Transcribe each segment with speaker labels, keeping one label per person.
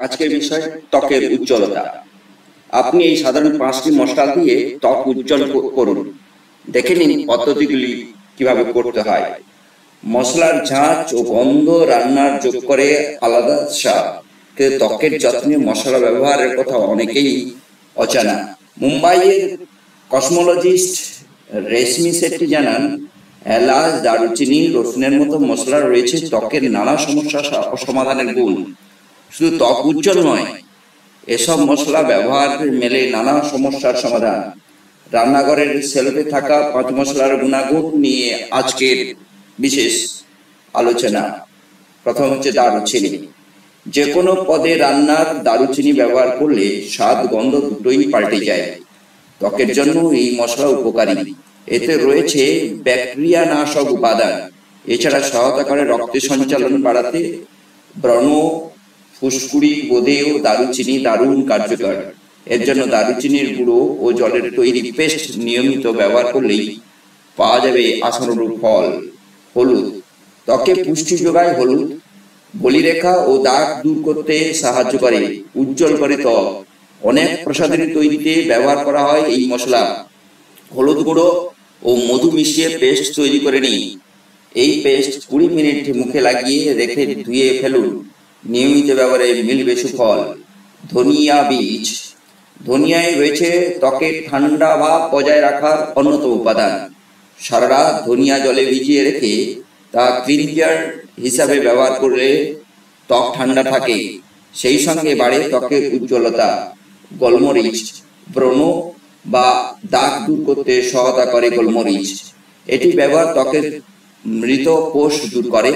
Speaker 1: আজকের বিষয় ত্বকের উজ্জ্বলতা। আপনি এই সাধারণ 5টি মশলা দিয়ে ত্বক উজ্জ্বল করুন। দেখে নিন পদ্ধতিগুলি কিভাবে করতে হয়। মশলার ঝাঁঝ ও গন্ধ রান্নার যোগ করে আলাদা স্বাদ। কিন্তু ত্বকের যত্নে মশলা ব্যবহারের কথা অনেকেই অজানা। মুম্বাইয়ের কসমোলজিস্ট রেশমি শেট্টি জানান, এলাচ, দারুচিনি, রসুনের মতো মশলা রয়েছে ত্বকের নানা সমস্যা সমাধানের গুণ। শুধু ত্বক উজ্জ্বল নয়, এসব মশলা ব্যবহার মেলে নানা সমস্যার সমাধান। রান্নাঘরের শেলফে থাকা 5 মশলার গুণাগুণ নিয়ে আজকের বিশেষ আলোচনা। প্রথম হচ্ছে দারুচিনি। যে কোনো পদে রান্নার দারুচিনি ব্যবহার করলে স্বাদ গন্ধ দুটোই পাল্টে যায়। ত্বকের জন্য এই মশলা উপকারী। এতে রয়েছে ব্যাকটেরিয়া নাশক উপাদান। এছাড়া সহায়তা করে রক্তের সঞ্চালন বাড়াতে। ব্রণ, ফুসকুড়ি বোধেও দারুচিনি দারুণ কার্যকর। এর জন্য দারুচিনির গুঁড়ো ও জলের তৈরি পেস্ট নিয়মিত ব্যবহার করলেই পাওয়া যাবে আশানুরূপ ফল। হলুদ। ত্বকে পুষ্টি যোগায় হলুদ। বলিরেখা ও দাগ দূর করতে সাহায্য করে, উজ্জ্বল করে ত্বক। অনেক প্রসাদের তৈরিতে ব্যবহার করা হয় এই মশলা। হলুদ গুঁড়ো ও মধু মিশিয়ে পেস্ট তৈরি করে নিন। এই পেস্ট 20 মিনিট মুখে লাগিয়ে রেখে ধুয়ে ফেলুন। নিয়মিত ব্যবহারে মিলবে সুফল। ধনিয়া বীজ। ধনিয়ায় রয়েছে ত্বকের ঠান্ডা ভাব বজায় রাখার অন্যতম উপাদান। সারা রাত ধনিয়া জলে ভিজিয়ে রেখে তা ক্লিনজার হিসাবে ব্যবহার করলে ত্বক ঠান্ডা থাকে, সেই সঙ্গে বাড়ে ত্বকের উজ্জ্বলতা। গোলমরিচ। ব্রণ বা দাগ দূর করতে সহায়তা করে গোলমরিচ। এটি ব্যবহার ত্বকের মৃত কোষ দূর করে,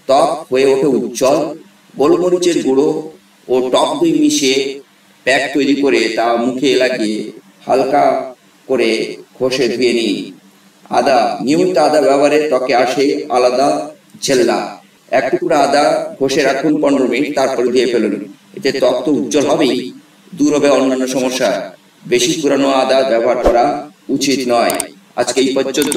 Speaker 1: ত্বক হয়ে ওঠে উজ্জ্বল। গোলমরিচের গুঁড়ো ও টক দই মিশিয়ে প্যাক তৈরি করে তা মুখে লাগিয়ে হালকা করে ঘষে ধুয়ে নিন। আদা। নিয়মিত আদা ব্যবহারে ত্বকে আসে আলাদা ঝেল্লা। 1 টুকরা আদা ঘষে রাখুন 15 মিনিট, তারপরে ধুয়ে ফেলুন। এতে ত্বক তো উজ্জ্বল হবেই, দূর হবে অন্যান্য সমস্যা। বেশি পুরানো আদা ব্যবহার করা উচিত নয়। আজকে এই পর্যন্ত।